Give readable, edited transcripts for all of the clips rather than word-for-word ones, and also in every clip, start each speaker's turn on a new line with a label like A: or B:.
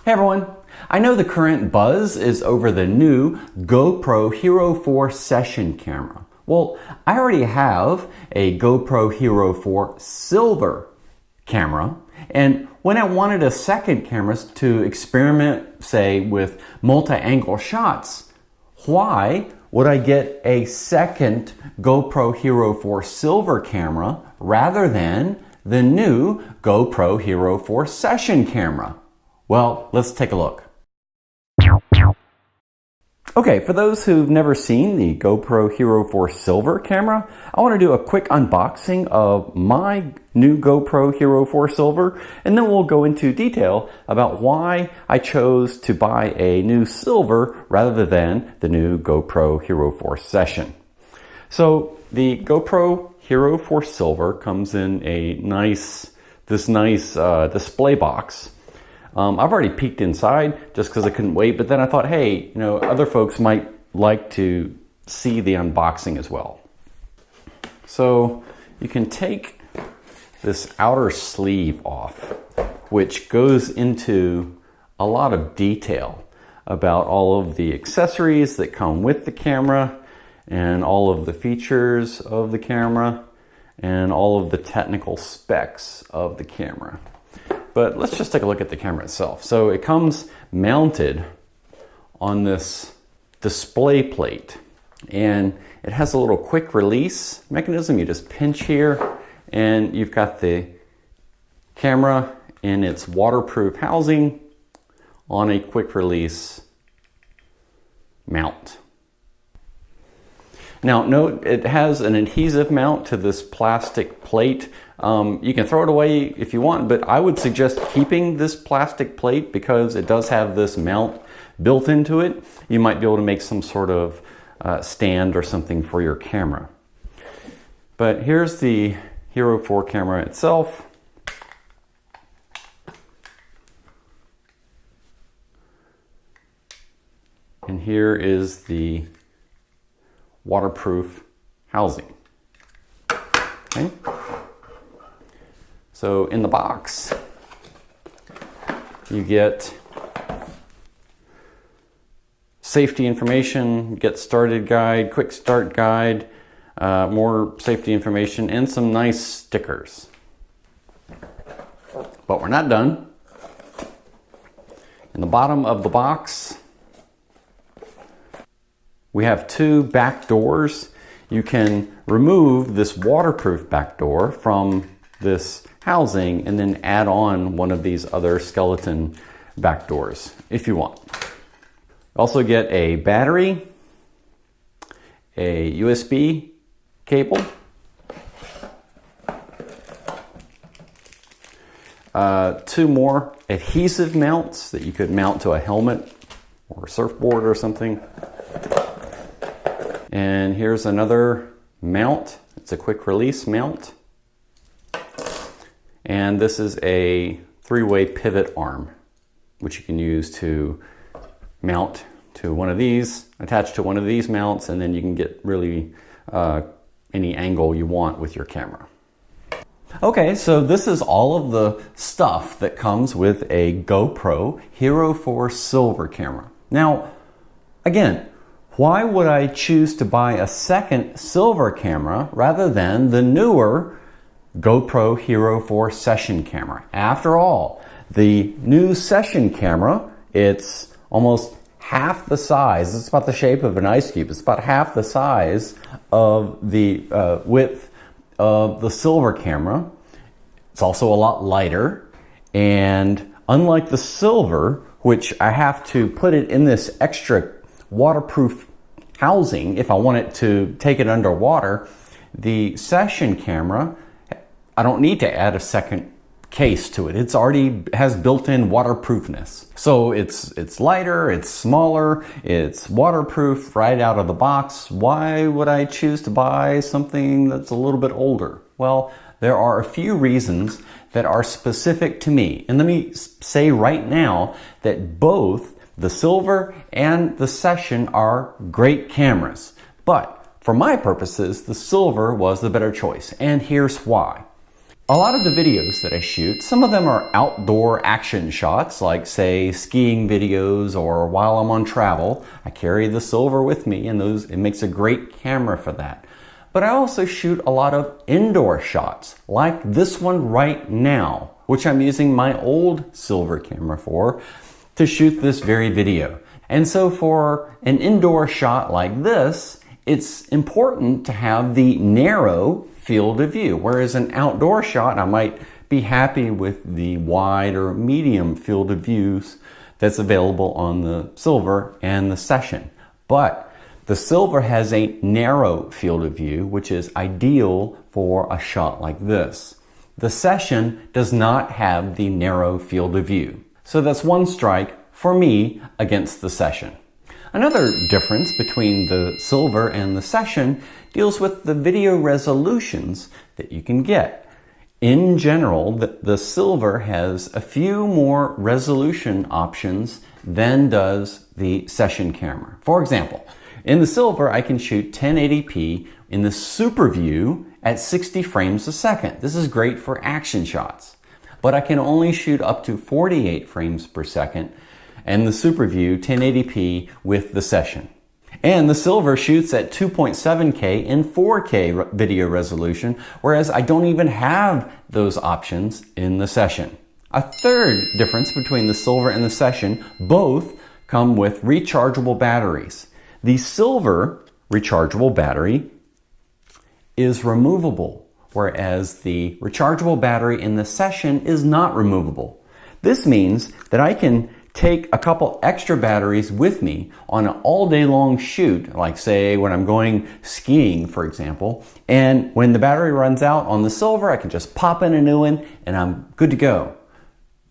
A: Hey everyone! I know the current buzz is over the new GoPro Hero4 session camera. Well, I already have a GoPro Hero4 silver camera, and when I wanted a second camera to experiment, say, with multi-angle shots, why would I get a second GoPro Hero4 silver camera rather than the new GoPro Hero4 session camera? Well, let's take a look. Okay, for those who've never seen the GoPro Hero4 Silver camera, I want to do a quick unboxing of my new GoPro Hero4 Silver, and then we'll go into detail about why I chose to buy a new Silver rather than the new GoPro Hero4 Session. So the GoPro Hero4 Silver comes in a nice display box. I've already peeked inside just because I couldn't wait, but then I thought, hey, other folks might like to see the unboxing as well. So you can take this outer sleeve off, which goes into a lot of detail about all of the accessories that come with the camera and all of the features of the camera and all of the technical specs of the camera. But let's just take a look at the camera itself. So it comes mounted on this display plate, and it has a little quick release mechanism. You just pinch here and you've got the camera in its waterproof housing on a quick release mount. Now note, it has an adhesive mount to this plastic plate. You can throw it away if you want, but I would suggest keeping this plastic plate because it does have this mount built into it. You might be able to make some sort of stand or something for your camera. But here's the Hero4 camera itself. And here is the waterproof housing. Okay. So in the box, you get safety information, get started guide, quick start guide, more safety information, and some nice stickers. But we're not done. In the bottom of the box, we have two back doors. You can remove this waterproof back door from this housing and then add on one of these other skeleton back doors if you want. Also get a battery, a USB cable, two more adhesive mounts that you could mount to a helmet or a surfboard or something. And here's another mount. It's a quick release mount. And this is a three-way pivot arm, which you can use to mount to one of these, attach to one of these mounts, and then you can get really any angle you want with your camera. Okay, so this is all of the stuff that comes with a GoPro Hero4 Silver camera. Now, again, why would I choose to buy a second silver camera rather than the newer GoPro Hero4 Session camera? After all, the new Session camera, it's almost half the size. It's about the shape of an ice cube. It's about half the size of the width of the silver camera. It's also a lot lighter, and unlike the silver, which I have to put it in this extra waterproof housing if I want it to take it underwater, the Session camera, I don't need to add a second case to it. It's already has built-in waterproofness. So it's lighter, it's smaller, it's waterproof right out of the box. Why would I choose to buy something that's a little bit older? Well, there are a few reasons that are specific to me. And let me say right now that both the Silver and the Session are great cameras. But for my purposes, the Silver was the better choice. And here's why. A lot of the videos that I shoot, some of them are outdoor action shots, like say skiing videos or while I'm on travel. I carry the silver with me and it makes a great camera for that. But I also shoot a lot of indoor shots, like this one right now, which I'm using my old silver camera for to shoot this very video. And so for an indoor shot like this, it's important to have the narrow field of view, whereas an outdoor shot, I might be happy with the wide or medium field of views that's available on the silver and the Session. But the silver has a narrow field of view, which is ideal for a shot like this. The Session does not have the narrow field of view. So that's one strike for me against the Session. Another difference between the silver and the Session deals with the video resolutions that you can get. In general, the silver has a few more resolution options than does the Session camera. For example, in the silver, I can shoot 1080p in the super view at 60 frames a second. This is great for action shots. But I can only shoot up to 48 frames per second and the super view 1080p with the Session. And the silver shoots at 2.7K in 4K video resolution, whereas I don't even have those options in the Session. A third difference between the silver and the Session, both come with rechargeable batteries. The silver rechargeable battery is removable, whereas the rechargeable battery in the Session is not removable. This means that I can take a couple extra batteries with me on an all-day long shoot, like say when I'm going skiing, for example, and when the battery runs out on the silver, I can just pop in a new one and I'm good to go.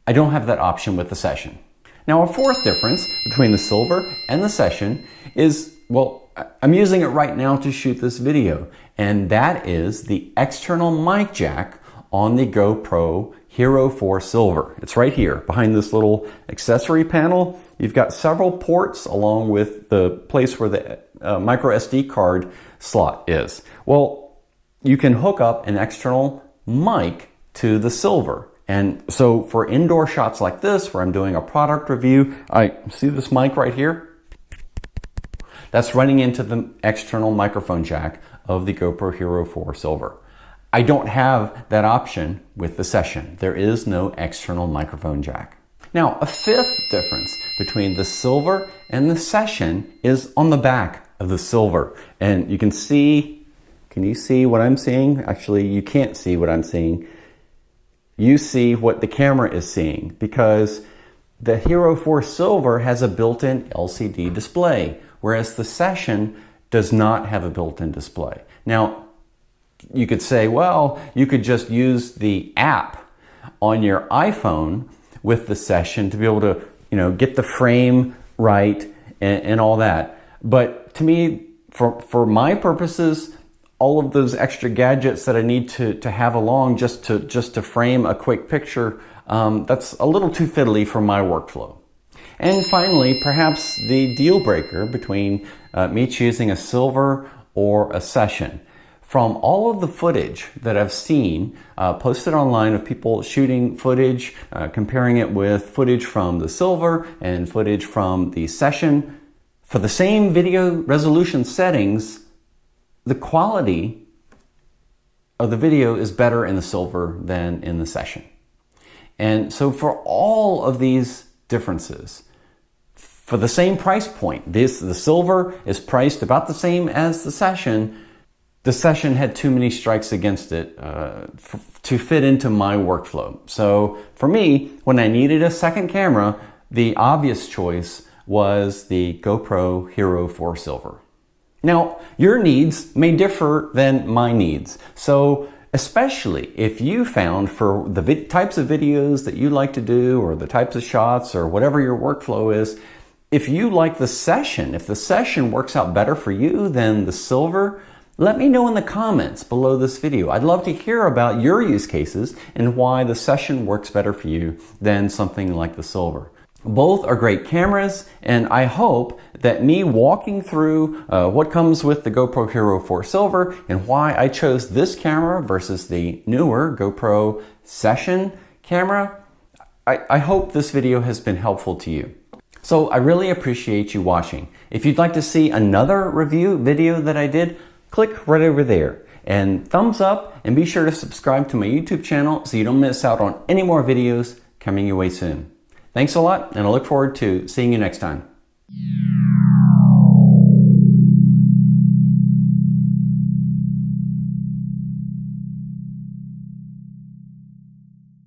A: I don't have that option with the Session. Now, a fourth difference between the silver and the Session is, well, I'm using it right now to shoot this video, and that is the external mic jack on the GoPro Hero4 Silver. It's right here behind this little accessory panel. You've got several ports along with the place where the micro SD card slot is. Well, you can hook up an external mic to the silver. And so for indoor shots like this, where I'm doing a product review, I see this mic right here. That's running into the external microphone jack of the GoPro Hero4 Silver. I don't have that option with the Session. There is no external microphone jack. Now, a fifth difference between the silver and the Session is on the back of the silver. And you can see, can you see what I'm seeing? Actually, you can't see what I'm seeing. You see what the camera is seeing, because the Hero4 Silver has a built-in LCD display, whereas the Session does not have a built-in display. Now, you could say, well, you could just use the app on your iPhone with the Session to be able to, get the frame right and all that. But to me, for my purposes, all of those extra gadgets that I need to have along just to frame a quick picture, that's a little too fiddly for my workflow. And finally, perhaps the deal breaker between me choosing a silver or a Session. From all of the footage that I've seen posted online of people shooting footage, comparing it with footage from the silver and footage from the Session, for the same video resolution settings, the quality of the video is better in the silver than in the Session. And so for all of these differences, for the same price point, the silver is priced about the same as the Session. The Session had too many strikes against it to fit into my workflow. So for me, when I needed a second camera, the obvious choice was the GoPro Hero4 Silver. Now, your needs may differ than my needs. So especially if you found for the types of videos that you like to do, or the types of shots, or whatever your workflow is, if you like the Session, if the Session works out better for you than the silver, let me know in the comments below this video. I'd love to hear about your use cases and why the Session works better for you than something like the silver. Both are great cameras, and I hope that me walking through what comes with the GoPro Hero 4 Silver and why I chose this camera versus the newer GoPro Session camera, I hope this video has been helpful to you. So I really appreciate you watching. If you'd like to see another review video that I did, click right over there. And thumbs up, and be sure to subscribe to my YouTube channel so you don't miss out on any more videos coming your way soon. Thanks a lot, and I look forward to seeing you next time.